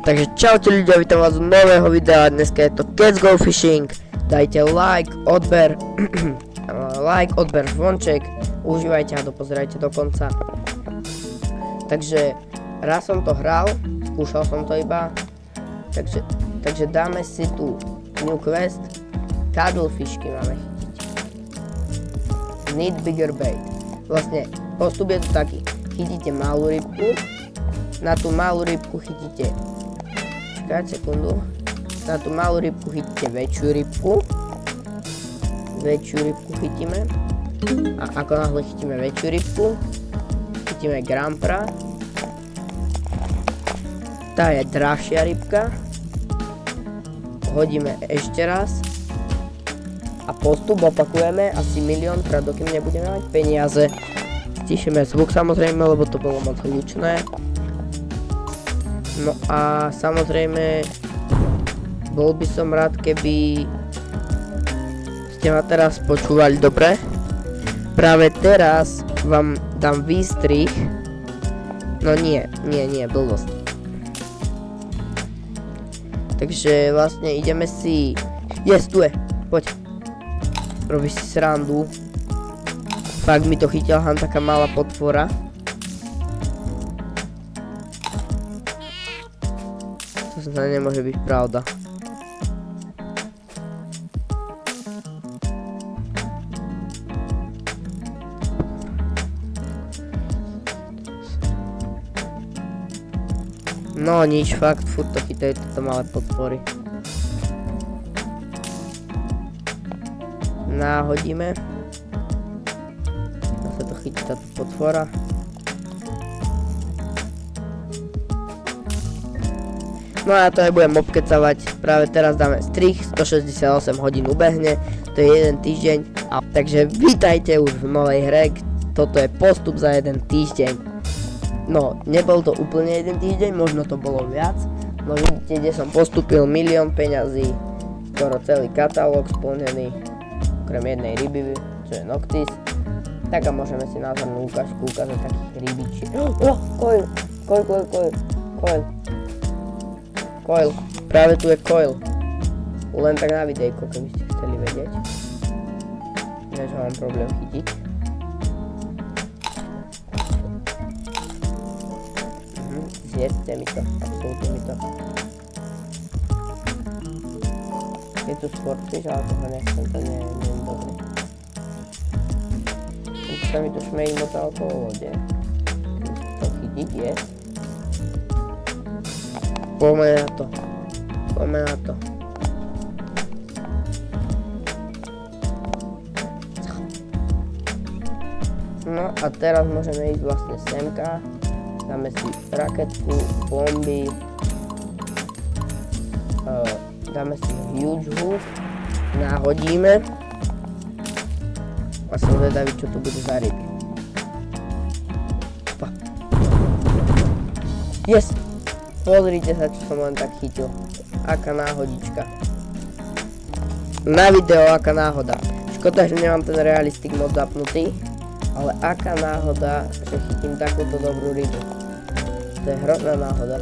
Takže čaute ľudia, vítam vás z nového videa, dneska je to Cats Go Fishing. Dajte like, odber, zvonček, užívajte a dopozerajte do konca. Takže raz som to hral, skúšal som to iba, takže dáme si tu new quest, cuddlefishky máme chytiť. Need bigger bait. Vlastne postup je to taký, chytíte malú rybku, na tú malú rybku chytíte, čakajte sekundu, na tú malú rybku chytíte väčšiu rybku chytíme a ako náhle chytíme väčšiu rybku, chytíme grampra, tá je drahšia rybka, hodíme ešte raz a postup opakujeme asi miliónkrát, dokým nebudeme mať peniaze. Stíšime zvuk samozrejme, lebo to bolo moc hlučné. No a samozrejme bol by som rád, keby ste ma teraz počúvali dobre. Práve teraz vám dám výstrih. No nie, blbosť. Takže vlastne ideme si... Tu je, poď. Robíš si srandu. Fakt mi to chytila taká malá potvora. To sa nemôže byť pravda. No nič, fakt, furt to chytajú toto malé potvory. Náhodíme. A sa to chytí táto potvora. No a ja to nebudem obkecavať, práve teraz dáme strih, 168 hodín ubehne, to je jeden týždeň. Takže vítajte už v novej hre, toto je postup za jeden týždeň. No, nebol to úplne jeden týždeň, možno to bolo viac. No vidíte, kde som postúpil milión peňazí, skoro celý katalóg splnený, okrem jednej ryby, čo je Noctis. Tak a môžeme si názornú ukážku ukázať takých rybičiek. Coil, práve tu je coil. Len tak na videjko, keby ste chceli vedieť. Než ho mám problém chytiť. Zjedzte mi to, absolútne mi to. Je tu sportfish, ale toho nechcem, to nie je dobré. Už sa mi tu šmejí moc okolo lode. To chytiť je. Poďme na to. No a teraz môžeme ísť vlastne semka. Dáme si raketku, bomby. Dáme si huge hook. Nahodíme. A som zvedavý, čo tu bude za ryby. Yes! Pozrite sa, čo som len tak chytil. Aká náhodička. Na video aká náhoda. Škoda, že nemám ten realistik moc zapnutý. Ale aká náhoda, že chytím takúto dobrú rybu. To je hrozná náhoda.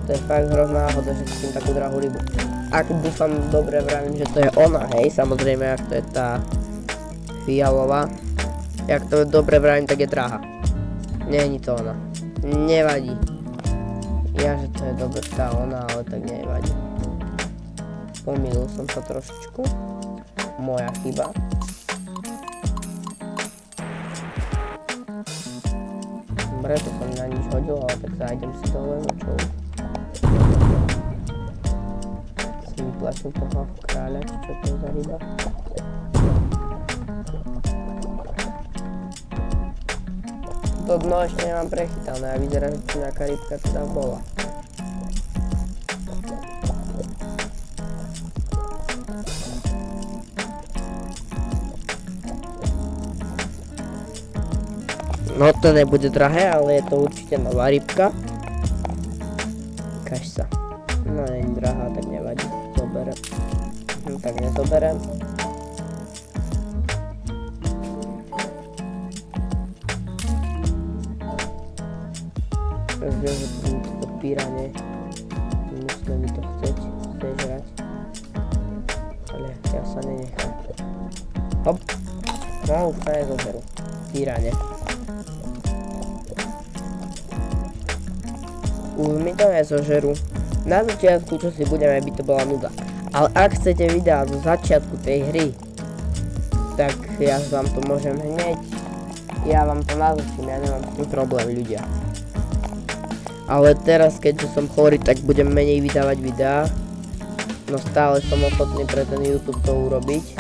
To je fakt hrozná náhoda, že chytím takú drahú rybu. Ak dúfam, dobre vravím, že to je ona, hej. Samozrejme, ak to je tá fialová. Jak to dobre vravím, tak je drahá. Není to ona. Nevadí. Ja, že to je dobre tá ona, ale tak nevadí. Pomýlil som sa trošičku. Moja chyba. Dobre, to som na nič hodil, ale tak zájdem si dole, no čo? Si vyplašil toho kráľa, či čo to je za ryba? To dno ešte nemám prechytané a vyzerá, že tu nejaká rybka teda bola. No to nebude drahé, ale je to určite nová rybka. Ukáž sa. No nie je drahá, tak nevadí. Zoberem. Tak nezoberem. viem, že to píranie musíme mi to chceť zežrať. Ale ja sa nenechám. Hop. No, úplne zožerú. Píranie. Už mi to nezožerú. Na začiatku, čo si budeme, by to bola nuda. Ale ak chcete videá zo začiatku tej hry, tak ja vám to môžem hneď. Ja vám to natočím, ja nemám s tým problém, ľudia. Ale teraz, keďže som chorý, tak budem menej vydávať videá. No stále som ochotný pre ten YouTube to urobiť.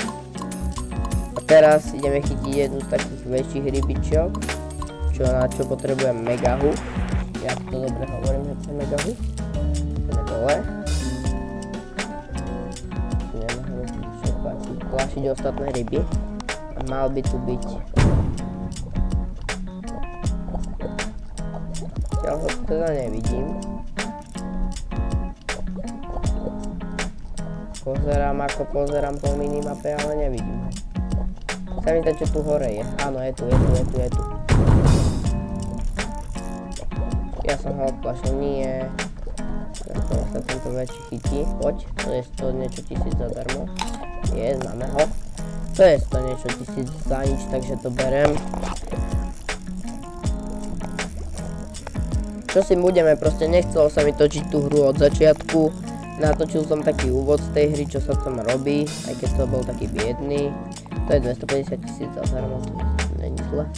A teraz ideme chytiť jednu z takých väčších rybičiok, na čo potrebujem megahu. Ja to dobre hovorím, že to je megahu. Ideme dole. Nemáme plašiť ostatné ryby. A mal by tu byť. Ja ho teda nevidím. Pozerám po minimape, ale nevidím. Sa mi to, čo tu hore je. Áno, je tu. Ja som ho odplašil, nie. Aspoň sa tento väčší chytí. Poď, to je 100 niečo tisíc zadarmo. Je, máme ho. To je 100 niečo tisíc za nič, takže to berem. Čo si budeme, proste nechcelo sa mi točiť tú hru od začiatku. Natočil som taký úvod z tej hry, čo sa tam robí, aj keď to bol taký biedný. To je 250 000 zadarmo, to není zle.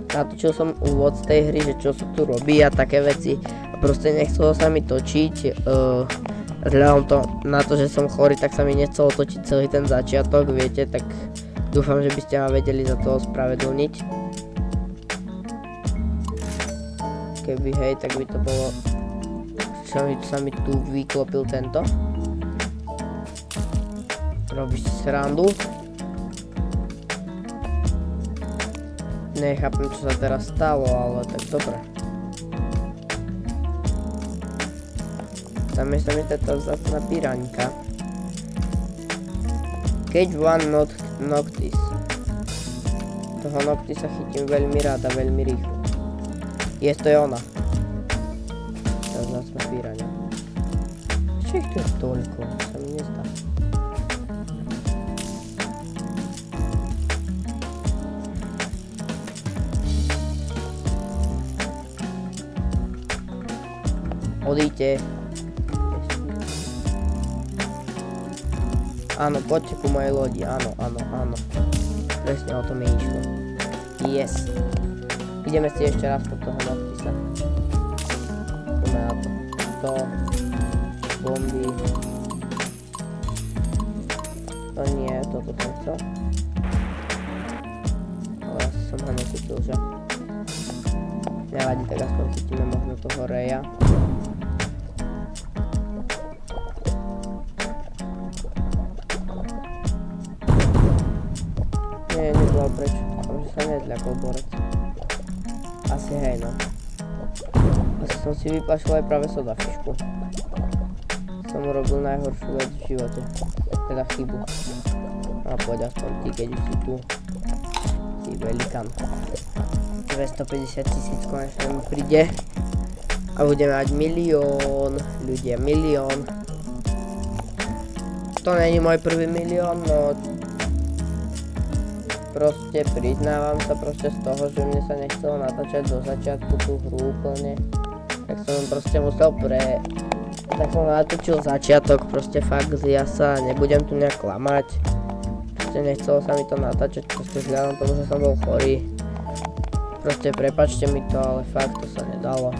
Natočil som úvod z tej hry, že čo sa tu robí a také veci. A proste nechcelo sa mi točiť. Vzhľadom na to, že som chorý, tak sa mi nechcelo točiť celý ten začiatok, viete, tak dúfam, že by ste ma vedeli za to ospravedlniť. Keby hej, tak by to bolo, čo sa mi tu vyklopil tento. Robíš si srandu. Nechápem, čo sa teraz stalo, ale tak dobre. Tam je sa mi táto vzácna piraňka. Catch one noctis. Toho noctisa chytím veľmi rád a veľmi rýchlo. To je ona. Tá vzácna piraňa. Čo ich tu je toľko? Sa mi nezdá. Odíďte. Áno, poďte ku mojej lodi, áno. Presne o tom mi išlo. Yes. Ideme si ešte raz pod toho noctisa. Ideme na to. To. Bomby. To nie, toto som chcel. Ale asi som ho nechytil, že? Nevadí, tak aspoň chytíme možno toho reja. Nie, nezval preč. Som, že sa nezľakol borec. Asi hej, no. Asi som si vyplašil aj práve sodafišku. Som urobil najhoršiu vec v živote. Teda chybu. A poď aspoň ty, keď už si tu. Ty velikán. 250 000 konečne mi príde. A budeme mať milión. Ľudia, milión. To není môj prvý milión, no. Proste priznávam sa proste z toho, že mne sa nechcelo natáčať do začiatku tú hru úplne. Tak som proste musel tak som natočil začiatok, proste fakt, ja sa nebudem tu nejak klamať. Proste nechcelo sa mi to natáčať, proste vzhľadom tomu, že som bol chorý. Proste prepačte mi to, ale fakt to sa nedalo.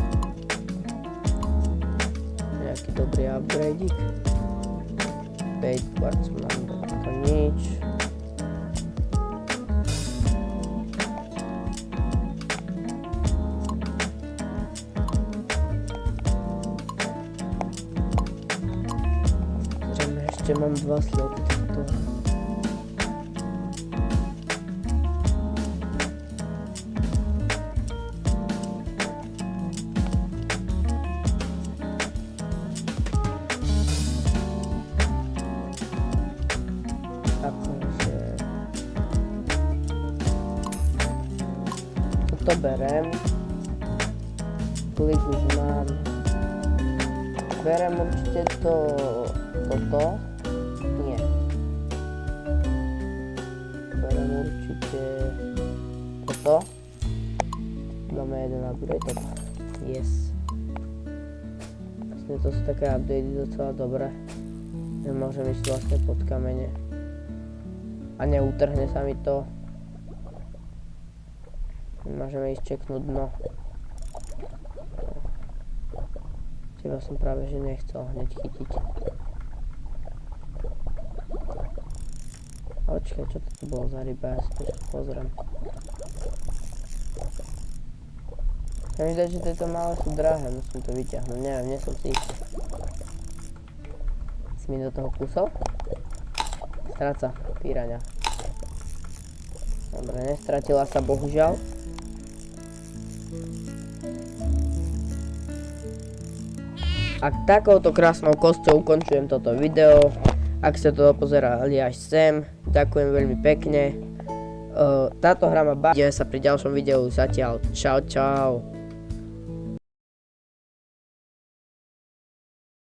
Nejaký dobrý upgradeík. 5 quartz mám, to nič. Ešte mám 2 sloty takto. Takže toto berem. klik už mám. Berem určite toto. Nie. Berem určite toto. Dáme jeden upgrade, toto. Yes. Vlastne to sú také updatey docela dobré. Môžem ísť vlastne pod kamene. A neutrhne sa mi to. Môžeme ísť čeknúť dno. Teba som práve že nechcel hneď chytiť. Počkaj, čo to bolo za ryba, ja si to pozriem. Ja mi zdať, že tieto malé sú drahé, musím to vyťahnuť, neviem, nie som si istý. Si mi do toho kusol? Stráca, píraňa. Dobre, nestratila sa bohužiaľ. A takouto krásnou kosťou ukončujem toto video. Ak ste to dopozerali až sem, ďakujem veľmi pekne. Táto hra ma baví. Vidíme sa pri ďalšom videu. Zatiaľ. Čau, čau.